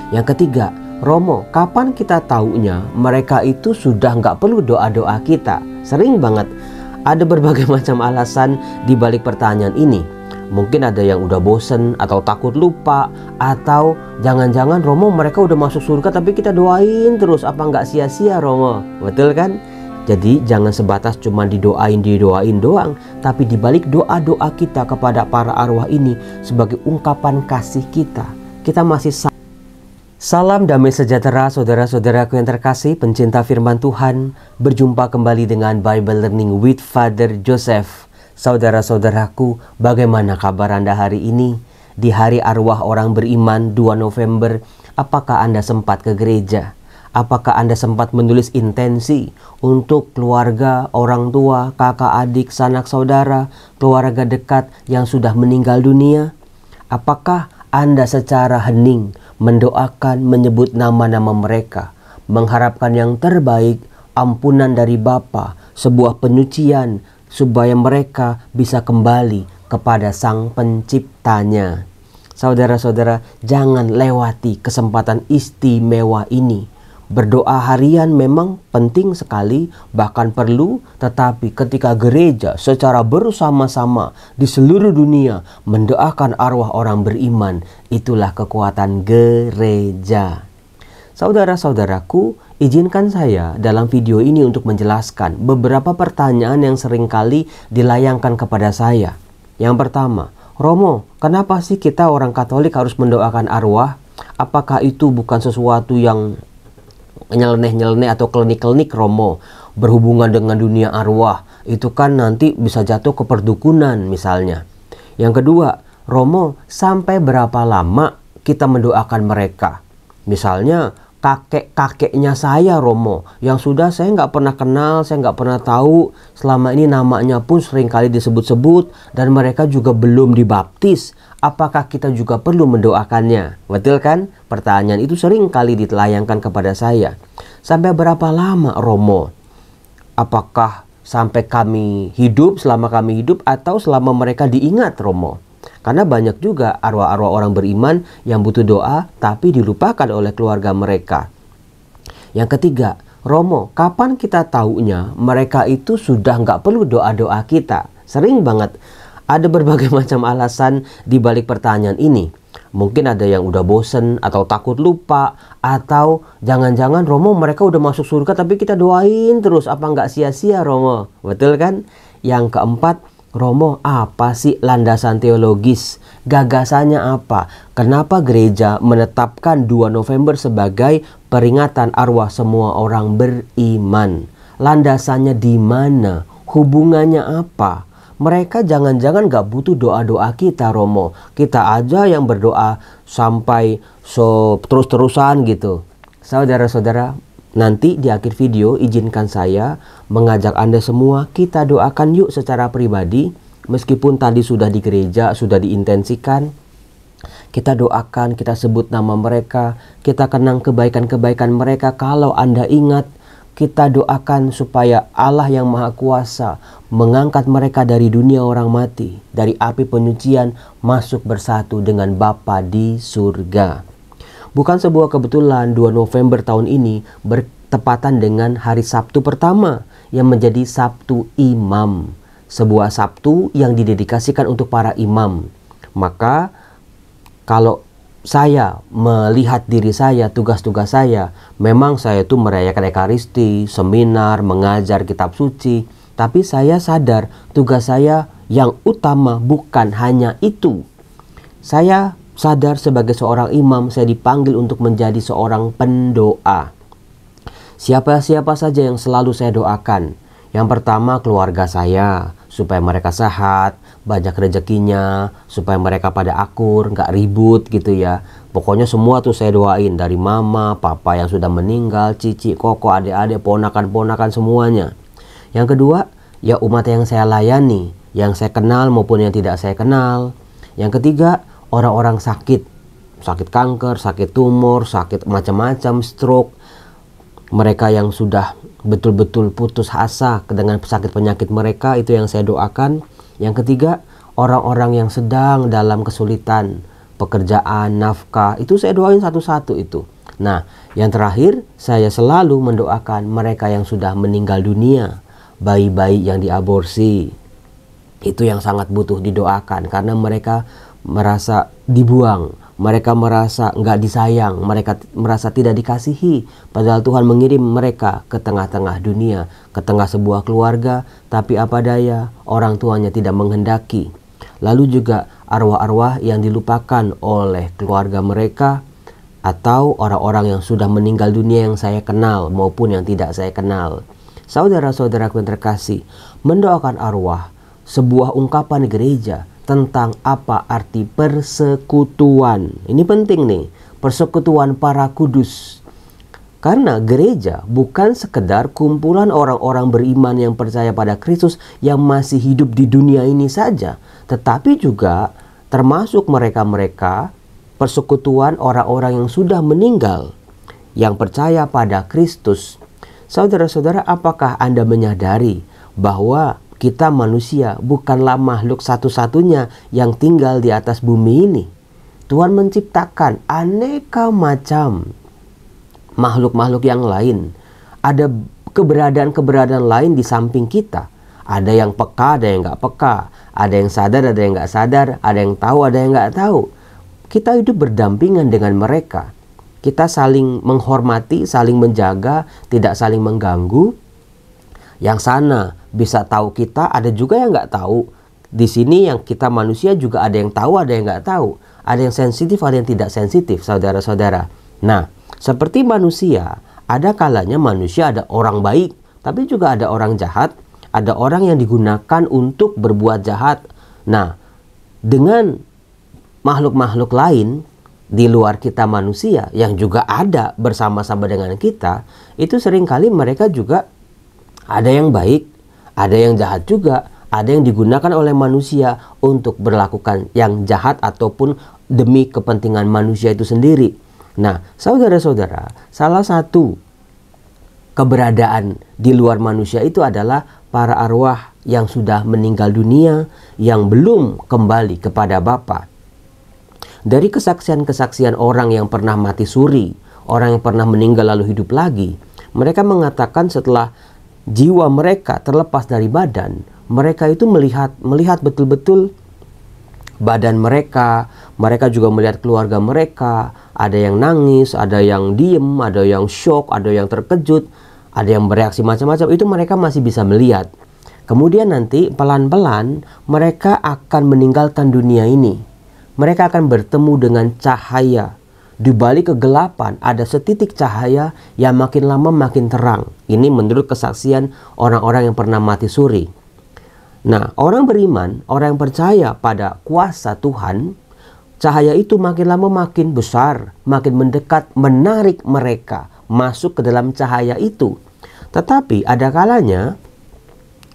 Yang ketiga, Romo, kapan kita taunya mereka itu sudah nggak perlu doa-doa kita? Sering banget ada berbagai macam alasan di balik pertanyaan ini. Mungkin ada yang udah bosen atau takut lupa, atau jangan-jangan Romo mereka udah masuk surga tapi kita doain terus, apa nggak sia-sia Romo? Betul kan? Jadi jangan sebatas cuma didoain doang, tapi dibalik doa-doa kita kepada para arwah ini sebagai ungkapan kasih kita masih Salam damai sejahtera saudara-saudaraku yang terkasih, pencinta firman Tuhan. Berjumpa kembali dengan Bible Learning with Father Joseph. Saudara-saudaraku, bagaimana kabar Anda hari ini? Di hari arwah orang beriman 2 November, apakah Anda sempat ke gereja? Apakah Anda sempat menulis intensi untuk keluarga, orang tua, kakak, adik, sanak saudara, keluarga dekat yang sudah meninggal dunia? Apakah Anda secara hening mendoakan, menyebut nama-nama mereka, mengharapkan yang terbaik, ampunan dari Bapa, sebuah penyucian, supaya mereka bisa kembali kepada Sang Penciptanya? Saudara-saudara, jangan lewati kesempatan istimewa ini. Berdoa harian memang penting sekali, bahkan perlu, tetapi ketika gereja secara bersama-sama di seluruh dunia mendoakan arwah orang beriman, itulah kekuatan gereja. Saudara-saudaraku, izinkan saya dalam video ini untuk menjelaskan beberapa pertanyaan yang seringkali dilayangkan kepada saya. Yang pertama, Romo, kenapa sih kita orang Katolik harus mendoakan arwah? Apakah itu bukan sesuatu yang nyeleneh-nyeleneh atau klenik-klenik Romo? Berhubungan dengan dunia arwah, itu kan nanti bisa jatuh ke perdukunan misalnya. Yang kedua, Romo, sampai berapa lama kita mendoakan mereka? Misalnya kakek-kakeknya saya Romo, yang sudah saya nggak pernah kenal, saya nggak pernah tahu, selama ini namanya pun seringkali disebut-sebut, dan mereka juga belum dibaptis. Apakah kita juga perlu mendoakannya? Betul kan? Pertanyaan itu sering kali dilayangkan kepada saya. Sampai berapa lama Romo? Apakah sampai kami hidup, selama kami hidup, atau selama mereka diingat Romo? Karena banyak juga arwah-arwah orang beriman yang butuh doa tapi dilupakan oleh keluarga mereka. Yang ketiga, Romo, kapan kita taunya mereka itu sudah nggak perlu doa-doa kita? Sering banget ada berbagai macam alasan di balik pertanyaan ini. Mungkin ada yang udah bosen atau takut lupa, atau jangan-jangan Romo mereka udah masuk surga tapi kita doain terus, apa nggak sia-sia Romo? Betul kan? Yang keempat, Romo, apa sih landasan teologis? Gagasannya apa? Kenapa gereja menetapkan 2 November sebagai peringatan arwah semua orang beriman? Landasannya di mana? Hubungannya apa? Mereka jangan-jangan gak butuh doa-doa kita Romo. Kita aja yang berdoa sampai terus-terusan gitu. Saudara-saudara, nanti di akhir video izinkan saya mengajak Anda semua kita doakan yuk secara pribadi. Meskipun tadi sudah di gereja, sudah diintensikan, kita doakan, kita sebut nama mereka, kita kenang kebaikan-kebaikan mereka. Kalau Anda ingat, kita doakan supaya Allah yang Maha Kuasa mengangkat mereka dari dunia orang mati, dari api penyucian, masuk bersatu dengan Bapa di surga. Bukan sebuah kebetulan 2 November tahun ini bertepatan dengan hari Sabtu pertama yang menjadi Sabtu Imam. Sebuah Sabtu yang didedikasikan untuk para imam. Maka kalau saya melihat diri saya, tugas-tugas saya, memang saya itu merayakan Ekaristi, seminar, mengajar kitab suci. Tapi saya sadar tugas saya yang utama bukan hanya itu. Saya sadar sebagai seorang imam, saya dipanggil untuk menjadi seorang pendoa. Siapa-siapa saja yang selalu saya doakan. Yang pertama keluarga saya, supaya mereka sehat, banyak rezekinya, supaya mereka pada akur, nggak ribut gitu ya. Pokoknya semua tuh saya doain, dari mama, papa yang sudah meninggal, cici, koko, adik-adik, ponakan-ponakan semuanya. Yang kedua, ya umat yang saya layani, yang saya kenal maupun yang tidak saya kenal. Yang ketiga, orang-orang sakit kanker, sakit tumor, sakit macam-macam, stroke. Mereka yang sudah betul-betul putus asa dengan sakit penyakit mereka, itu yang saya doakan. Yang ketiga, orang-orang yang sedang dalam kesulitan, pekerjaan, nafkah, itu saya doain satu-satu itu. Nah, yang terakhir, saya selalu mendoakan mereka yang sudah meninggal dunia, bayi-bayi yang diaborsi. Itu yang sangat butuh didoakan karena mereka merasa dibuang, mereka merasa nggak disayang, mereka merasa tidak dikasihi. Padahal Tuhan mengirim mereka ke tengah-tengah dunia, ke tengah sebuah keluarga, tapi apa daya, orang tuanya tidak menghendaki. Lalu juga arwah-arwah yang dilupakan oleh keluarga mereka atau orang-orang yang sudah meninggal dunia yang saya kenal maupun yang tidak saya kenal. Saudara-saudaraku yang terkasih, mendoakan arwah sebuah ungkapan gereja tentang apa arti persekutuan. Ini penting nih, persekutuan para kudus. Karena gereja bukan sekedar kumpulan orang-orang beriman yang percaya pada Kristus yang masih hidup di dunia ini saja, tetapi juga termasuk mereka-mereka persekutuan orang-orang yang sudah meninggal, yang percaya pada Kristus. Saudara-saudara, apakah Anda menyadari bahwa kita manusia bukanlah makhluk satu-satunya yang tinggal di atas bumi ini? Tuhan menciptakan aneka macam makhluk-makhluk yang lain. Ada keberadaan-keberadaan lain di samping kita. Ada yang peka, ada yang nggak peka. Ada yang sadar, ada yang nggak sadar. Ada yang tahu, ada yang nggak tahu. Kita hidup berdampingan dengan mereka. Kita saling menghormati, saling menjaga, tidak saling mengganggu. Yang sana bisa tahu kita, ada juga yang nggak tahu. Di sini yang kita manusia juga ada yang tahu, ada yang nggak tahu. Ada yang sensitif, ada yang tidak sensitif, saudara-saudara. Nah, seperti manusia, ada kalanya manusia ada orang baik, tapi juga ada orang jahat. Ada orang yang digunakan untuk berbuat jahat. Nah, dengan makhluk-makhluk lain di luar kita manusia yang juga ada bersama-sama dengan kita, itu seringkali mereka juga ada yang baik, ada yang jahat juga, ada yang digunakan oleh manusia untuk berlakukan yang jahat ataupun demi kepentingan manusia itu sendiri. Nah, saudara-saudara, salah satu keberadaan di luar manusia itu adalah para arwah yang sudah meninggal dunia, yang belum kembali kepada Bapa. Dari kesaksian-kesaksian orang yang pernah mati suri, orang yang pernah meninggal lalu hidup lagi, mereka mengatakan setelah jiwa mereka terlepas dari badan, mereka itu melihat betul-betul badan mereka. Mereka juga melihat keluarga mereka. Ada yang nangis, ada yang diem, ada yang shock, ada yang terkejut, ada yang bereaksi macam-macam. Itu mereka masih bisa melihat. Kemudian nanti pelan-pelan mereka akan meninggalkan dunia ini. Mereka akan bertemu dengan cahaya. Di balik kegelapan ada setitik cahaya yang makin lama makin terang. Ini menurut kesaksian orang-orang yang pernah mati suri. Nah, orang beriman, orang yang percaya pada kuasa Tuhan, cahaya itu makin lama makin besar, makin mendekat, menarik mereka masuk ke dalam cahaya itu. Tetapi ada kalanya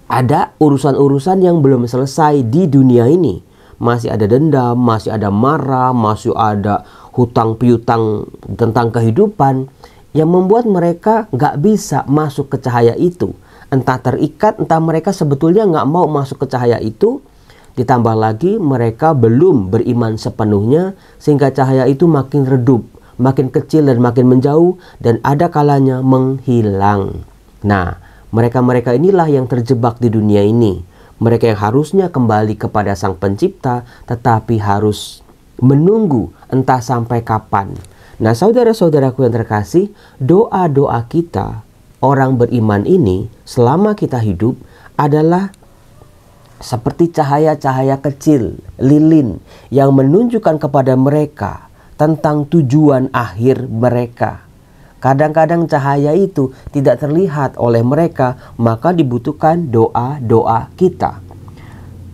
ada urusan-urusan yang belum selesai di dunia ini. Masih ada dendam, masih ada marah, masih ada hutang piutang tentang kehidupan yang membuat mereka nggak bisa masuk ke cahaya itu. Entah terikat, entah mereka sebetulnya nggak mau masuk ke cahaya itu. Ditambah lagi mereka belum beriman sepenuhnya sehingga cahaya itu makin redup, makin kecil dan makin menjauh dan ada kalanya menghilang. Nah, mereka-mereka inilah yang terjebak di dunia ini. Mereka yang harusnya kembali kepada Sang Pencipta tetapi harus menunggu entah sampai kapan. Nah, saudara-saudaraku yang terkasih, doa-doa kita orang beriman ini selama kita hidup adalah seperti cahaya-cahaya kecil, lilin yang menunjukkan kepada mereka tentang tujuan akhir mereka. Kadang-kadang cahaya itu tidak terlihat oleh mereka, maka dibutuhkan doa-doa kita.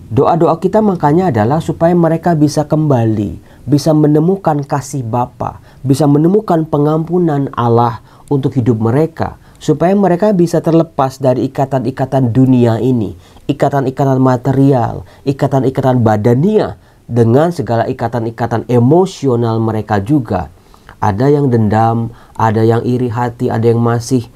Doa-doa kita makanya adalah supaya mereka bisa kembali, bisa menemukan kasih Bapa, bisa menemukan pengampunan Allah untuk hidup mereka, supaya mereka bisa terlepas dari ikatan-ikatan dunia ini, ikatan-ikatan material, ikatan-ikatan badania, dengan segala ikatan-ikatan emosional mereka juga. Ada yang dendam, ada yang iri hati, ada yang masih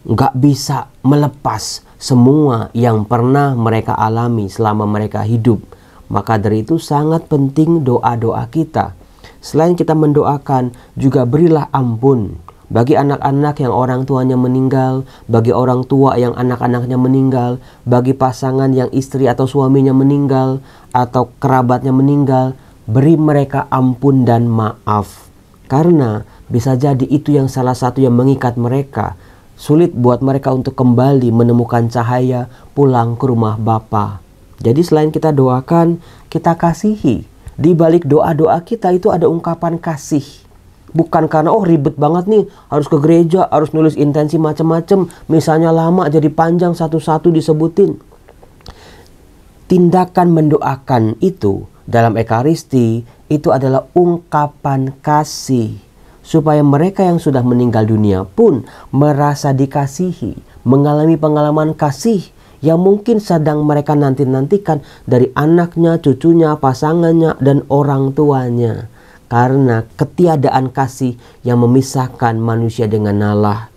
nggak bisa melepas semua yang pernah mereka alami selama mereka hidup. Maka dari itu sangat penting doa-doa kita. Selain kita mendoakan, juga berilah ampun bagi anak-anak yang orang tuanya meninggal, bagi orang tua yang anak-anaknya meninggal, bagi pasangan yang istri atau suaminya meninggal, atau kerabatnya meninggal. Beri mereka ampun dan maaf. Karena bisa jadi itu yang salah satu yang mengikat mereka. Sulit buat mereka untuk kembali menemukan cahaya pulang ke rumah Bapa. Jadi selain kita doakan, kita kasihi. Di balik doa-doa kita itu ada ungkapan kasih. Bukan karena ribet banget nih, harus ke gereja, harus nulis intensi macam-macam, misalnya lama jadi panjang satu-satu disebutin. Tindakan mendoakan itu dalam Ekaristi itu adalah ungkapan kasih, supaya mereka yang sudah meninggal dunia pun merasa dikasihi, mengalami pengalaman kasih yang mungkin sedang mereka nanti-nantikan dari anaknya, cucunya, pasangannya, dan orang tuanya. Karena ketiadaan kasih yang memisahkan manusia dengan Allah.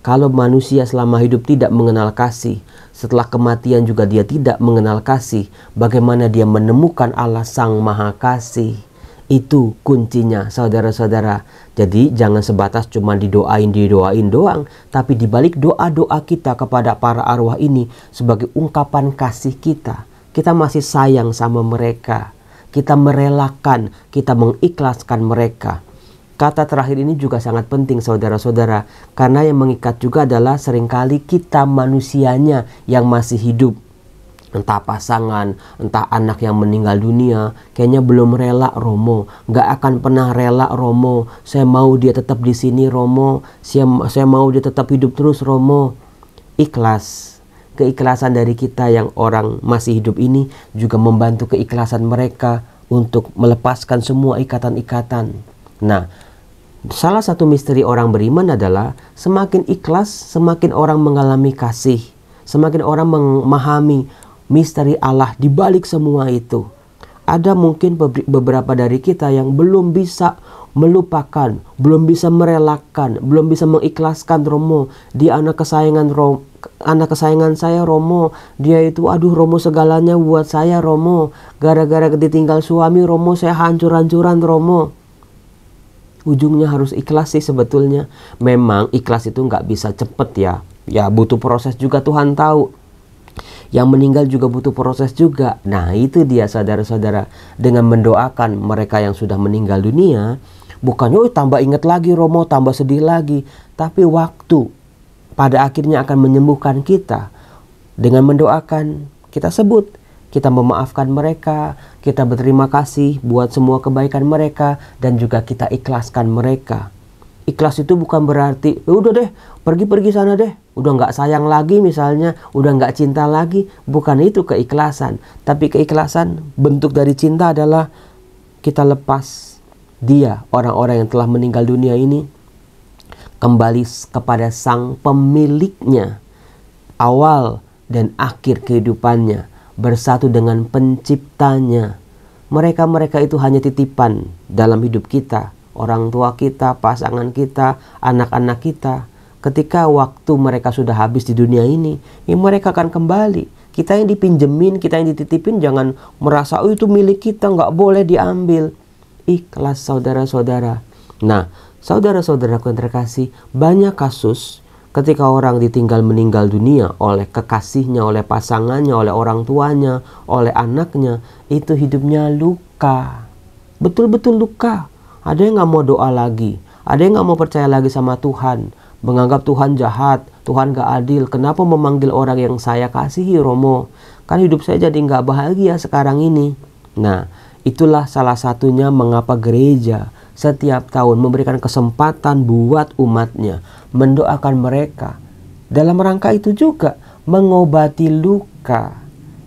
Kalau manusia selama hidup tidak mengenal kasih, setelah kematian juga dia tidak mengenal kasih, bagaimana dia menemukan Allah Sang Maha Kasih? Itu kuncinya, saudara-saudara. Jadi jangan sebatas cuma didoain doang, tapi dibalik doa-doa kita kepada para arwah ini sebagai ungkapan kasih kita. Kita masih sayang sama mereka. Kita merelakan, kita mengikhlaskan mereka. Kata terakhir ini juga sangat penting, saudara-saudara, karena yang mengikat juga adalah seringkali kita manusianya yang masih hidup. Entah pasangan, entah anak yang meninggal dunia, kayaknya belum rela Romo, gak akan pernah rela Romo, saya mau dia tetap di sini Romo, saya mau dia tetap hidup terus Romo. Ikhlas, keikhlasan dari kita yang orang masih hidup ini juga membantu keikhlasan mereka untuk melepaskan semua ikatan-ikatan. Nah, salah satu misteri orang beriman adalah semakin ikhlas, semakin orang mengalami kasih, semakin orang memahami misteri Allah di balik semua itu. Ada mungkin beberapa dari kita yang belum bisa melupakan, belum bisa merelakan, belum bisa mengikhlaskan Romo. Dia anak kesayangan saya Romo. Dia itu Romo segalanya buat saya Romo. Gara-gara ditinggal suami Romo saya hancur-hancuran Romo. Ujungnya harus ikhlas sih sebetulnya. Memang ikhlas itu nggak bisa cepet ya. Ya butuh proses juga, Tuhan tahu. Yang meninggal juga butuh proses juga. Nah itu dia saudara-saudara. Dengan mendoakan mereka yang sudah meninggal dunia, bukannya tambah ingat lagi Romo, tambah sedih lagi. Tapi waktu pada akhirnya akan menyembuhkan kita. Dengan mendoakan, kita sebut, kita memaafkan mereka, kita berterima kasih buat semua kebaikan mereka, dan juga kita ikhlaskan mereka. Ikhlas itu bukan berarti udah deh pergi sana deh, udah nggak sayang lagi misalnya, udah nggak cinta lagi. Bukan itu keikhlasan. Tapi keikhlasan bentuk dari cinta adalah kita lepas dia, orang-orang yang telah meninggal dunia ini, kembali kepada sang pemiliknya, awal dan akhir kehidupannya, bersatu dengan penciptanya. Mereka itu hanya titipan dalam hidup kita. Orang tua kita, pasangan kita, anak-anak kita. Ketika waktu mereka sudah habis di dunia ini, ya mereka akan kembali. Kita yang dipinjemin, kita yang dititipin, jangan merasa itu milik kita, nggak boleh diambil. Ikhlas saudara-saudara. Nah, saudara-saudaraku yang terkasih, banyak kasus ketika orang ditinggal meninggal dunia oleh kekasihnya, oleh pasangannya, oleh orang tuanya, oleh anaknya, itu hidupnya luka. Betul-betul luka. Ada yang gak mau doa lagi, ada yang gak mau percaya lagi sama Tuhan, menganggap Tuhan jahat, Tuhan gak adil. Kenapa memanggil orang yang saya kasihi Romo? Kan hidup saya jadi gak bahagia sekarang ini. Nah, itulah salah satunya mengapa gereja setiap tahun memberikan kesempatan buat umatnya mendoakan mereka. Dalam rangka itu juga mengobati luka.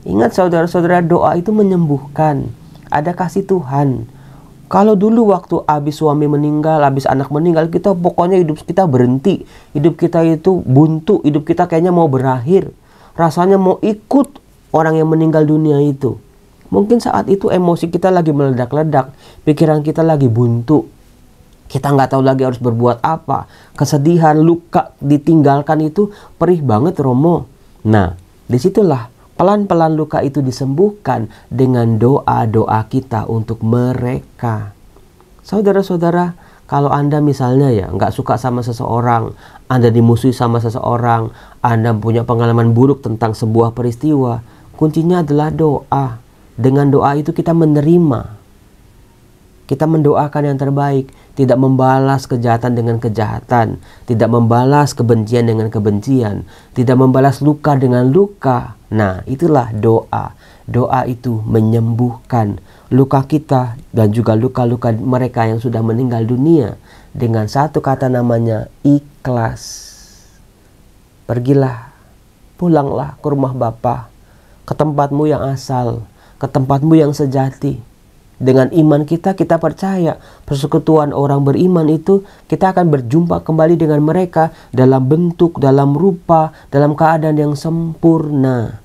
Ingat saudara-saudara, doa itu menyembuhkan. Ada kasih Tuhan. Kalau dulu waktu habis suami meninggal, habis anak meninggal, kita pokoknya hidup kita berhenti. Hidup kita itu buntu, hidup kita kayaknya mau berakhir. Rasanya mau ikut orang yang meninggal dunia itu. Mungkin saat itu emosi kita lagi meledak-ledak, pikiran kita lagi buntu. Kita nggak tahu lagi harus berbuat apa. Kesedihan, luka, ditinggalkan itu perih banget Romo. Nah, disitulah pelan-pelan luka itu disembuhkan dengan doa-doa kita untuk mereka. Saudara-saudara, kalau Anda misalnya ya nggak suka sama seseorang, Anda dimusuhi sama seseorang, Anda punya pengalaman buruk tentang sebuah peristiwa, kuncinya adalah doa. Dengan doa itu kita menerima. Kita mendoakan yang terbaik, tidak membalas kejahatan dengan kejahatan, tidak membalas kebencian dengan kebencian, tidak membalas luka dengan luka. Nah, itulah doa. Doa itu menyembuhkan luka kita dan juga luka-luka mereka yang sudah meninggal dunia dengan satu kata namanya ikhlas. Pergilah, pulanglah ke rumah Bapa, ke tempatmu yang asal, ke tempatmu yang sejati. Dengan iman kita percaya persekutuan orang beriman itu kita akan berjumpa kembali dengan mereka dalam bentuk, dalam rupa, dalam keadaan yang sempurna.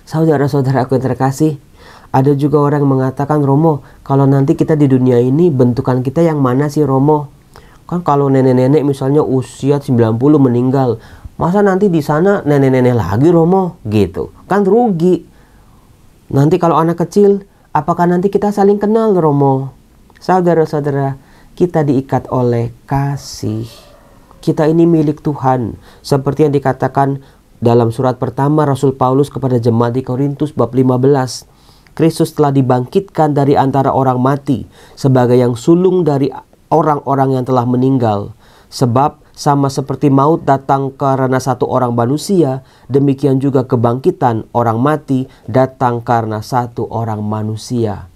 Saudara-saudara aku yang terkasih, ada juga orang yang mengatakan, Romo, kalau nanti kita di dunia ini bentukan kita yang mana sih Romo? Kan kalau nenek-nenek misalnya usia 90 meninggal, masa nanti di sana nenek-nenek lagi Romo? Gitu. Kan rugi. Nanti kalau anak kecil, apakah nanti kita saling kenal Romo? Saudara-saudara, kita diikat oleh kasih. Kita ini milik Tuhan. Seperti yang dikatakan dalam surat pertama Rasul Paulus kepada jemaat di Korintus bab 15. Kristus telah dibangkitkan dari antara orang mati sebagai yang sulung dari orang-orang yang telah meninggal. Sebab sama seperti maut datang karena satu orang manusia, demikian juga kebangkitan orang mati datang karena satu orang manusia.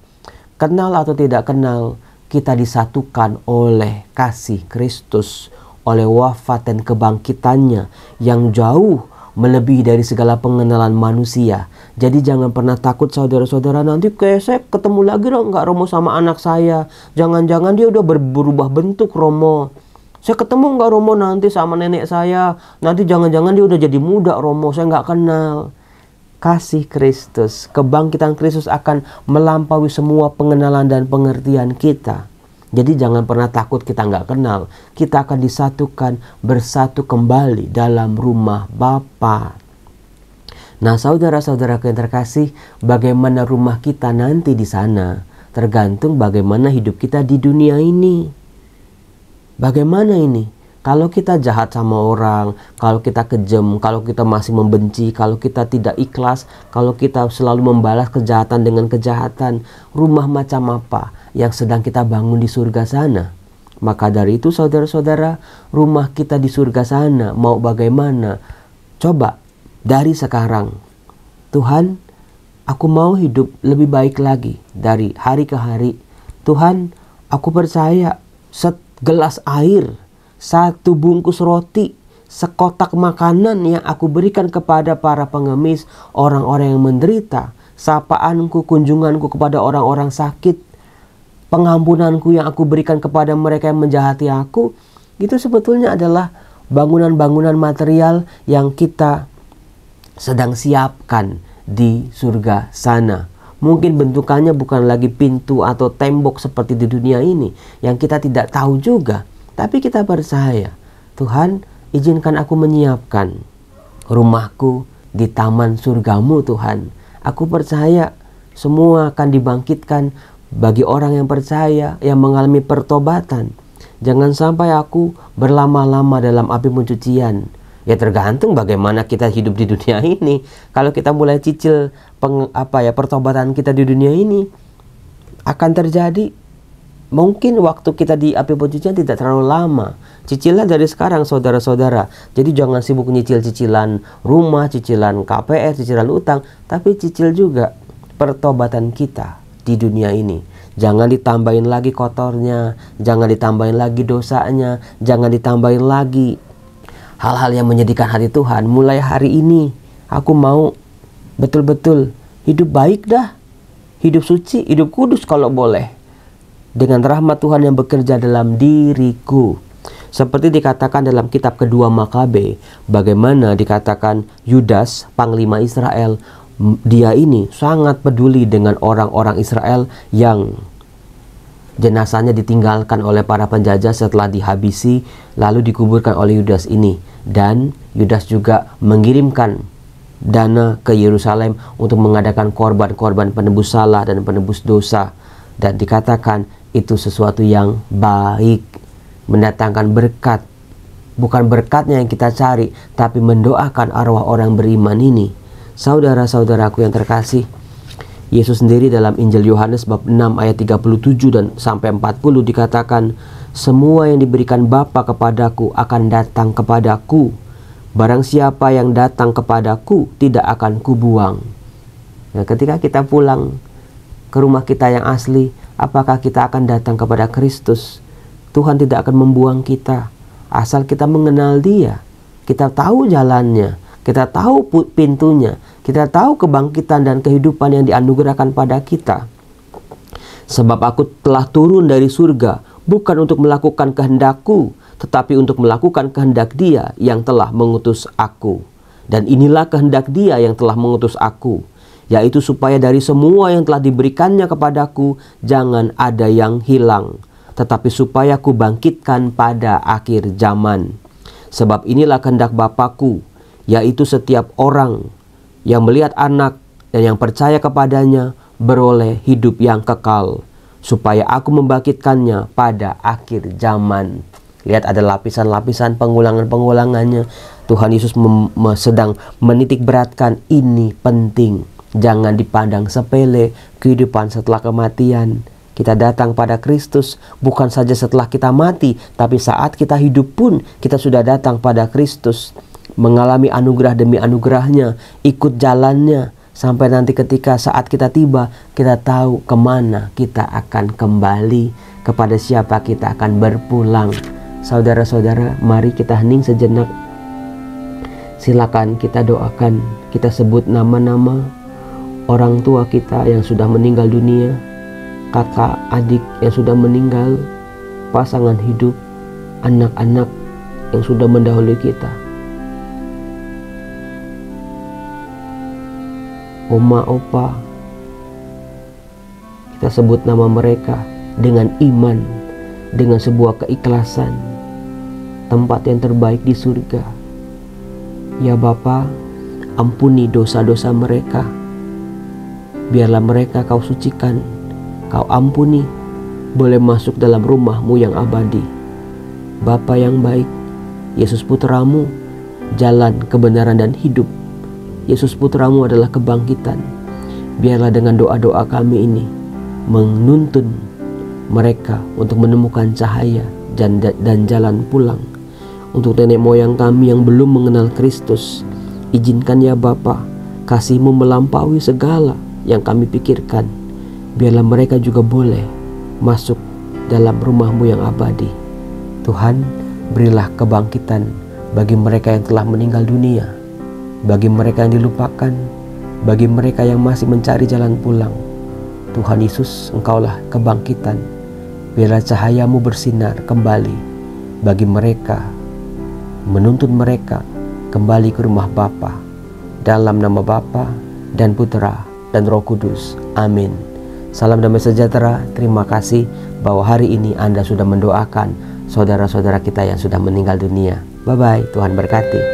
Kenal atau tidak kenal, kita disatukan oleh kasih Kristus, oleh wafat dan kebangkitannya yang jauh melebihi dari segala pengenalan manusia. Jadi jangan pernah takut saudara-saudara, nanti kayak saya ketemu lagi nggak Romo sama anak saya. Jangan-jangan dia udah berubah bentuk Romo. Saya ketemu nggak Romo nanti sama nenek saya. Nanti jangan-jangan dia udah jadi muda Romo, saya nggak kenal. Kasih Kristus, kebangkitan Kristus akan melampaui semua pengenalan dan pengertian kita. Jadi jangan pernah takut kita nggak kenal. Kita akan disatukan, bersatu kembali dalam rumah Bapa. Nah, saudara-saudaraku yang terkasih, bagaimana rumah kita nanti di sana tergantung bagaimana hidup kita di dunia ini. Bagaimana ini? Kalau kita jahat sama orang, kalau kita kejam, kalau kita masih membenci, kalau kita tidak ikhlas, kalau kita selalu membalas kejahatan dengan kejahatan, rumah macam apa yang sedang kita bangun di surga sana? Maka dari itu saudara-saudara, rumah kita di surga sana mau bagaimana? Coba dari sekarang, Tuhan, aku mau hidup lebih baik lagi dari hari ke hari. Tuhan, aku percaya segelas air, satu bungkus roti, sekotak makanan yang aku berikan kepada para pengemis, orang-orang yang menderita, sapaanku, kunjunganku kepada orang-orang sakit, pengampunanku yang aku berikan kepada mereka yang menjahati aku, itu sebetulnya adalah bangunan-bangunan material yang kita sedang siapkan di surga sana. Mungkin bentukannya bukan lagi pintu atau tembok seperti di dunia ini yang kita tidak tahu juga. Tapi kita percaya, Tuhan, izinkan aku menyiapkan rumahku di taman surgamu Tuhan. Aku percaya semua akan dibangkitkan bagi orang yang percaya, yang mengalami pertobatan. Jangan sampai aku berlama-lama dalam api pencucian. Ya tergantung bagaimana kita hidup di dunia ini. Kalau kita mulai cicil pertobatan kita di dunia ini, akan terjadi mungkin waktu kita di api pencucian tidak terlalu lama. Cicilah dari sekarang saudara-saudara. Jadi jangan sibuk nyicil cicilan rumah, cicilan KPR, cicilan utang, tapi cicil juga pertobatan kita di dunia ini. Jangan ditambahin lagi kotornya, jangan ditambahin lagi dosanya, jangan ditambahin lagi hal-hal yang menyedihkan hati Tuhan. Mulai hari ini aku mau betul-betul hidup baik dah, hidup suci, hidup kudus kalau boleh, dengan rahmat Tuhan yang bekerja dalam diriku. Seperti dikatakan dalam kitab kedua Makabe, bagaimana dikatakan Yudas, panglima Israel, dia ini sangat peduli dengan orang-orang Israel yang jenazahnya ditinggalkan oleh para penjajah setelah dihabisi, lalu dikuburkan oleh Yudas ini. Dan Yudas juga mengirimkan dana ke Yerusalem untuk mengadakan korban-korban penebus salah dan penebus dosa. Dan dikatakan itu sesuatu yang baik, mendatangkan berkat. Bukan berkatnya yang kita cari, tapi mendoakan arwah orang beriman ini. Saudara-saudaraku yang terkasih, Yesus sendiri dalam Injil Yohanes bab 6 ayat 37 dan sampai 40 dikatakan, semua yang diberikan Bapa kepadaku akan datang kepadaku. Barang siapa yang datang kepadaku tidak akan kubuang. Nah, ketika kita pulang ke rumah kita yang asli, apakah kita akan datang kepada Kristus? Tuhan tidak akan membuang kita. Asal kita mengenal Dia, kita tahu jalannya, kita tahu pintunya, kita tahu kebangkitan dan kehidupan yang dianugerahkan pada kita. Sebab aku telah turun dari surga, bukan untuk melakukan kehendakku, tetapi untuk melakukan kehendak Dia yang telah mengutus aku. Dan inilah kehendak Dia yang telah mengutus aku, yaitu supaya dari semua yang telah diberikannya kepadaku, jangan ada yang hilang, tetapi supaya ku bangkitkan pada akhir zaman. Sebab inilah kehendak Bapa-Ku, yaitu setiap orang yang melihat anak dan yang percaya kepadanya beroleh hidup yang kekal, supaya aku membangkitkannya pada akhir zaman. Lihat, ada lapisan-lapisan pengulangan-pengulangannya. Tuhan Yesus sedang menitik beratkan ini penting. Jangan dipandang sepele kehidupan setelah kematian. Kita datang pada Kristus bukan saja setelah kita mati, tapi saat kita hidup pun kita sudah datang pada Kristus, mengalami anugerah demi anugerahnya, ikut jalannya, sampai nanti ketika saat kita tiba, kita tahu kemana kita akan kembali, kepada siapa kita akan berpulang. Saudara-saudara, mari kita hening sejenak. Silakan kita doakan, kita sebut nama-nama orang tua kita yang sudah meninggal dunia, kakak, adik yang sudah meninggal, pasangan hidup, anak-anak yang sudah mendahului kita, oma, opa. Kita sebut nama mereka dengan iman, dengan sebuah keikhlasan. Tempat yang terbaik di surga. Ya Bapa, ampuni dosa-dosa mereka. Biarlah mereka Kau sucikan, Kau ampuni, boleh masuk dalam rumah-Mu yang abadi. Bapa yang baik, Yesus Putra-Mu, jalan, kebenaran, dan hidup. Yesus Putra-Mu adalah kebangkitan. Biarlah dengan doa-doa kami ini menuntun mereka untuk menemukan cahaya dan jalan pulang. Untuk nenek moyang kami yang belum mengenal Kristus, izinkan ya Bapa, kasih-Mu melampaui segala yang kami pikirkan. Biarlah mereka juga boleh masuk dalam rumah-Mu yang abadi. Tuhan, berilah kebangkitan bagi mereka yang telah meninggal dunia, bagi mereka yang dilupakan, bagi mereka yang masih mencari jalan pulang. Tuhan Yesus, Engkaulah kebangkitan. Biarlah cahaya-Mu bersinar kembali bagi mereka, menuntun mereka kembali ke rumah Bapa. Dalam nama Bapa dan Putra dan Roh Kudus. Amin. Salam damai sejahtera. Terima kasih bahwa hari ini Anda sudah mendoakan saudara-saudara kita yang sudah meninggal dunia. Bye-bye. Tuhan berkati.